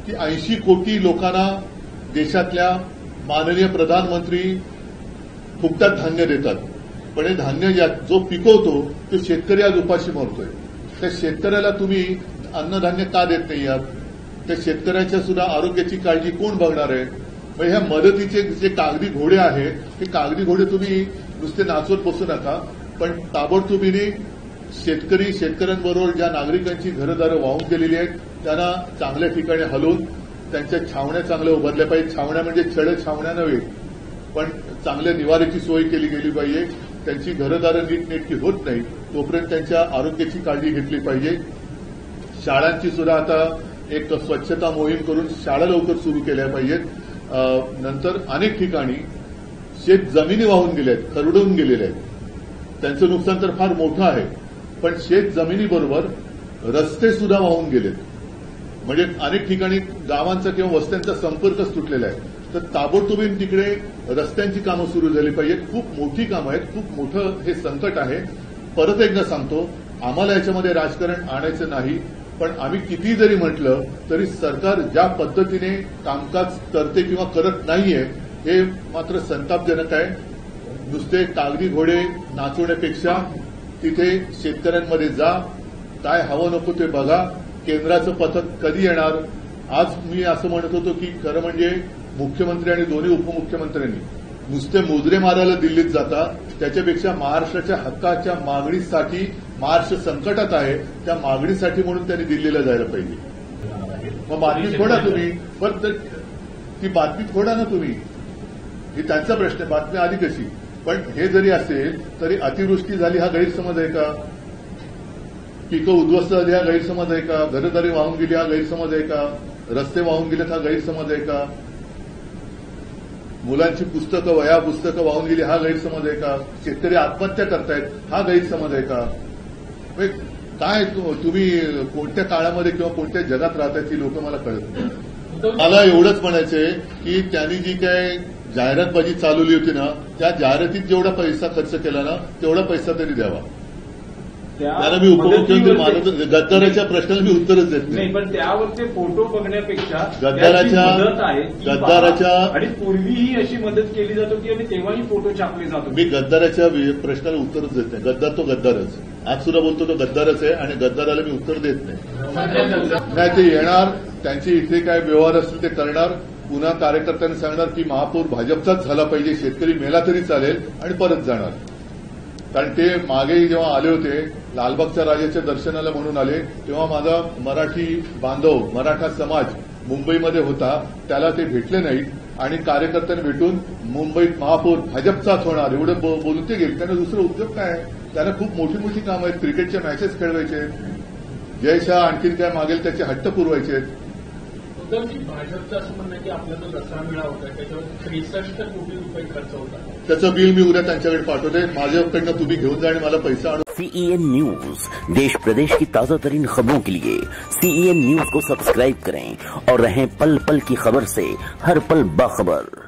की 80 कोटी लोकांना देशातल्या माननीय प्रधानमंत्री फुकटात धान्य देतात, पण हे धान्य जो पिकवतो तो शेतकरी आज उपाशी मरतोय. त्या शेतकऱ्याला तुम्ही अन्नधान्य का देत नाही आहात? त्या शेतकऱ्याच्या सुद्धा आरोग्याची काळजी कोण बघणार आहे? मग ह्या मदतीचे जे कागदी घोडे आहेत ते कागदी घोडे तुम्ही नुसते नाचवत बसू नका, पण ताबडतोबीने शेतकऱ्यांबरोबर ज्या नागरिकांची घरदारं वाहून गेलेली आहेत त्यांना चांगल्या ठिकाणी हलवून त्यांच्या छावण्या चांगल्या उभारल्या पाहिजे. छावण्या म्हणजे छळ छावण्या नव्हे, पण चांगल्या निवाऱ्याची सोय केली गेली पाहिजे. त्यांची घरदारं नीटनेटकी होत नाही तोपर्यंत त्यांच्या आरोग्याची काळजी घेतली पाहिजे. शाळांची सुद्धा आता एक स्वच्छता मोहीम करून शाळा लवकर सुरू केल्या पाहिजेत. नंतर अनेक ठिकाणी शेत जमिनी वाहून गेल्या आहेत, खरडून गेलेल्या आहेत. त्यांचं नुकसान तर फार मोठं आहे, पण शेत जमिनीबरोबर रस्ते सुद्धा वाहून गेलेत. म्हणजे अनेक ठिकाणी गावांचा किंवा वस्त्यांचा संपर्कच तुटलेला आहे. तर ताबडतोबीने तिकडे रस्त्यांची कामं सुरू झाली पाहिजेत. खूप मोठी कामं आहेत, खूप मोठं हे संकट आहे. परत एकदा सांगतो, आम्हाला याच्यामध्ये राजकारण आणायचं नाही, पण आम्ही किती जरी म्हटलं तरी सरकार ज्या पद्धतीने कामकाज करते किंवा करत नाहीये हे मात्र संतापजनक आहे. नुसते कागदी घोडे नाचवण्यापेक्षा तिथे शेतकऱ्यांमध्ये जा, काय हवं नको ते बघा. केंद्राचं पथक कधी येणार? आज मी असं म्हणत होतो की खरं म्हणजे मुख्यमंत्री आणि दोन्ही उपमुख्यमंत्र्यांनी नुसते मुजरे मारायला दिल्लीत जातात, त्याच्यापेक्षा महाराष्ट्राच्या हक्काच्या मागणीसाठी, महाराष्ट्र संकटात आहे त्या मागणीसाठी म्हणून त्यांनी दिल्लीला जायला पाहिजे. मग बातमी खोडा तुम्ही, पण ती बातमी खोडा ना तुम्ही, ही त्यांचा प्रश्न आहे. बातमी आली कशी? पण हे जरी असेल तरी अतिवृष्टी झाली हा गैरसमज आहे का? पिकं उद्ध्वस्त झाली हा गैरसमज आहे का? घरदारी वाहून गेली हा गैरसमज आहे का? रस्ते वाहून गेलेत हा गैरसमज आहे का? मुलांची पुस्तकं, वह्या पुस्तकं वाहून गेली हा गैरसमज आहे का? शेतकरी आत्महत्या करतायत हा गैरसमज आहे का? काय तुम्ही कोणत्या काळामध्ये किंवा कोणत्या जगात राहताय ती लोक मला कळत नाही. मला एवढंच म्हणायचंय की त्यांनी जी काय जाहिरातबाजी चालवली होती ना, त्या जाहिरातीत जेवढा पैसा खर्च केला ना तेवढा पैसा तरी द्यावा. त्याला मी उपमुख्यमंत्री मानतो. गद्दाराच्या प्रश्नाला मी उत्तरच देत नाही. पण त्यावरचे फोटो बघण्यापेक्षा गद्दाराच्या आणि पूर्वीही अशी मदत केली जात होती आणि तेव्हाही फोटो छापले जात होते. मी गद्दाराच्या प्रश्नाला उत्तरच देत नाही. गद्दार तो गद्दारच. आज सुद्धा बोलतो तो गद्दारच आहे आणि गद्दाराला मी उत्तर देत नाही. ते येणार, त्यांचे इथे काय व्यवहार असतील ते करणार. पुन्हा कार्यकर्त्यांनी सांगणार की महापौर भाजपचाच झाला पाहिजे, शेतकरी मेला तरी चालेल, आणि परत जाणार. कारण ते मागेही जेव्हा आले होते लालबागच्या राजाच्या दर्शनाला म्हणून आले, तेव्हा माझा मराठी बांधव, मराठा समाज मुंबईमध्ये होता, त्याला ते भेटले नाहीत आणि कार्यकर्त्यांनी भेटून मुंबईत महापौर भाजपचाच होणार एवढं बोलून ते गेले. त्यांना दुसरं उद्योग काय आहे? त्यांना खूप मोठी मोठी कामं आहेत. क्रिकेटच्या मॅचेस खेळवायचे, जय शाह आणखीन काय मागेल त्याचे हट्ट पुरवायचे आहेत. भाजपचं असं म्हणणं की आपला जो दसरा मेळा होता त्याच्यावर 63 कोटी रुपये खर्च होता. त्याचं बिल मी उद्या त्यांच्याकडे पाठवते. माझ्याकडनं तुम्ही घेऊन जा आणि मला पैसा आणून. CEN न्यूज, देश प्रदेश की ताजा तरीन खबरों के लिए CEN न्यूज को सब्सक्राइब करें और रहें पल पल की खबर से हर पल बाखबर.